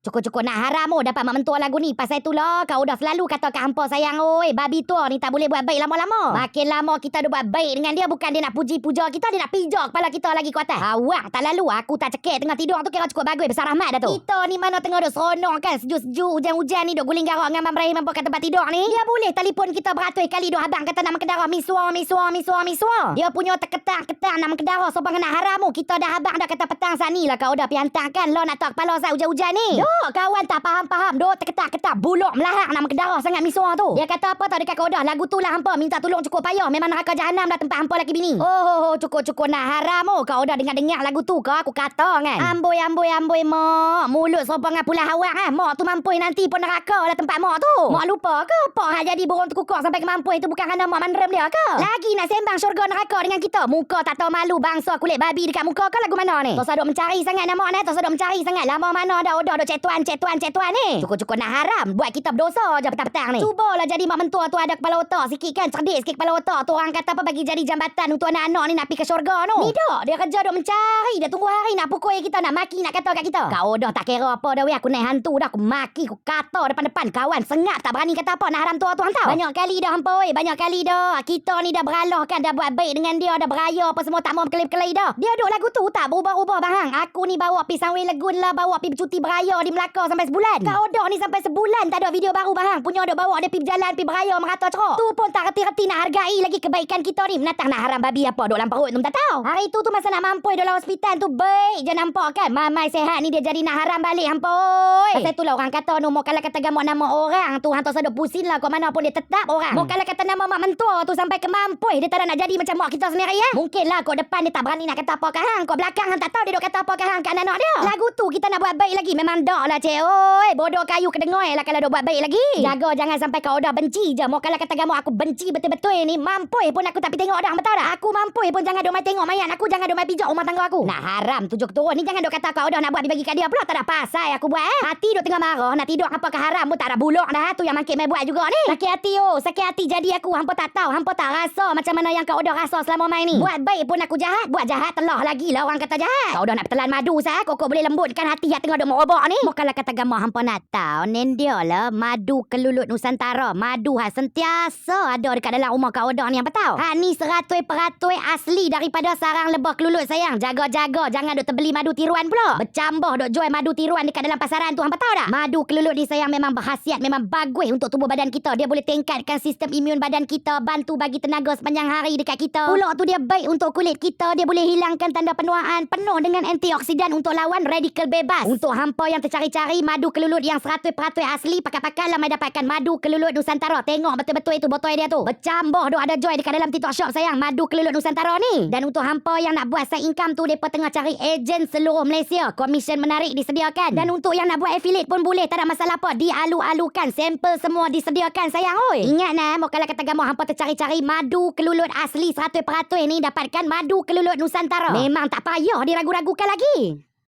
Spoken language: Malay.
Cukup-cukup nak haram dapat mak mentua lagu ni. Pasal itulah kau dah selalu kata kat hampa sayang oi, babi tua ni tak boleh buat baik lama-lama. Makin lama kita dah buat baik dengan dia, bukan dia nak puji-puja kita, dia nak pijak kepala kita lagi kuatan. Awak tak lalu aku tak cekik tengah tidur tu kira cukup bagus besar rahmat dah tu. Kita ni mana tengah duk seronok kan, sejuk-sejuk hujan-hujan ni duk guling garak dengan Abang Ibrahim hampa kat tempat tidur ni. Dia boleh telefon kita beratus kali duk abang kata nak menkedara misua. Dia punya teketang nak menkedara sobang kena haram. Kita dah abang dah kata petang saat ni lah kau dah piantakan lo nak tak kepala saat hujan-hujan ni. Kawan tak faham duk ketak-ketak buluk melahak nak menkedara sangat misua tu. Dia kata apa tau dekat kau dah lagu tu lah hampa minta tolong cukup payah, memang neraka jahanam dah tempat hampa laki bini. Cukup nak haram kau dah dengar lagu tu ke aku kata kan. Amboi mak, mulut sobang dengan pula awak mak tu mampui nanti pun neraka lah tempat mak tu. Mak lupa ke apa jadi burung terkukuk sampai ke mampui tu bukan kerana mak mandrem dia ke? Lagi nak sembang syurga neraka dengan kita. Muka tak tahu malu bangsa kulit babi dekat muka ke lagu mana ni? Tos duk mencari sangat nama ni, tos duk mencari sangat lama mana dah duk cetuan ni. Cukup nak haram buat kita berdosa je petang-petang ni. Cubalah jadi mak mentua tu ada kepala otak sikit kan, cerdik sikit kepala otak tu. Orang kata apa bagi jadi jambatan untuk anak-anak ni nak pergi ke syurga tu. Ni dak dia kerja duk mencari, dia tunggu hari nak pukul kita, nak maki, nak kata kat kita. Kau dah tak kira apa dah weh, aku naik hantu dah, aku maki, aku kata depan-depan kawan sengap tak berani kata apa nak haram tua tu hantau. Banyak kali dah hampa weh, banyak kali dah. Kita ni dah beralah kan, dah buat baik dengan dia, dah beraya apa semua tak mau berkelip-kelip dah. Dia duk lagu tu tak berubah-ubah bahang. Aku ni bawa pi Sunway Lagoon lah, bawa pi bercuti beraya di Melaka sampai sebulan. Kau dah ni sampai sebulan tak ada video baru bahang. Punya duk bawa dia pi berjalan, pi beraya merata cerok. Tu pun tak reti-reti nak hargai lagi kebaikan kita ni. Menatang nak haram babi apa duk dalam perut tu tak tahu. Hari tu masa nak mampui dalam hospital tu baik je nampak kan. Mamai sehat ni dia jadi nak haram balik hampoi. Pasal itulah orang kata no, mau kalau kata gamuk nama orang tu hantar sedap pusing lah, kau mana pun dia tetap orang. Mau kalau kata nama mak mentua tu sampai ke mampui dia tak nak jadi macam mak kita sendiri ya. Mungkinlah kau depan dia tak berani nak kata apa ke hang, kau belakang hang tak tahu dia duk kata apa ke hang kat anak dia. Lagu tu kita nak buat baik lagi memang dak lah cik. Oi, bodoh kayu kedengoi lah kalau duk buat baik lagi. Jaga jangan sampai kau dah benci je. Mau kalau kata gamuk aku benci betul-betul ni, mampui pun aku tak pergi tengok dah, betul tak? Aku mampui pun jangan duk mai tengok mayat aku, jangan duk mai pijak rumah tangga aku. Nak haram tujuh keturun ni jangan duk kata kau dah nak buat bagi kat dia pula tak ada pasal aku buat Hati duk tengah marah nak tidur hampa ke haram pun tak ada buluk dah tu yang makin mai buat juga ni. Sakit hati jadi aku, hampa tak tahu, hampa tak rasa macam mana yang kau dah rasa selama mai ni. Buat baik pun aku jahat, buat jahat telah lagi lah orang kata jahat. Kau dah nak telan madu sah, kau boleh lembutkan hati yang tengah duk merobak ni. Mau kalau kata gamah hampa nak tahu nen dia lah madu kelulut Nusantara. Madu sentiasa ada dekat dalam rumah kau dah ni, apa tahu? Ni 100% asli daripada sarang lebah kelulut sayang. Jaga-jaga jangan duk terbeli madu tiruan pula. Bercambah duk jual madu tiruan dekat dalam pasaran tu, hampa tahu dah? Madu kelulut ni sayang memang berkhasiat, memang bagus untuk tubuh badan kita. Dia boleh tingkatkan sistem imun badan kita, bantu bagi tenaga sepanjang hari dekat kita. Pula tu dia baik untuk kulit kita, dia boleh hilangkan tanda penuaan, penuh dengan antioksidan untuk lawan radikal bebas. Untuk hampa yang tercari-cari madu kelulut yang 100% asli, pakai-pakai lah mai dapatkan madu kelulut Nusantara. Tengok betul-betul itu botol dia tu. Bercambah duk ada joy dekat dalam TikTok shop sayang, madu kelulut Nusantara ni. Dan untuk hampa yang nak buat side income tu, depa tengah cari ejen seluruh Malaysia. Komisen menarik disediakan. Dan untuk yang nak buat affiliate pun boleh, tak ada masalah apa. Dialu-alukan, sampel semua disediakan sayang oi. Ingat nah, mau kalau kata gamau hampa tercari-cari madu kelulut asli 100% ni, dapatkan madu kelulut Nusantara. Memang tak payah diragu-ragukan lagi.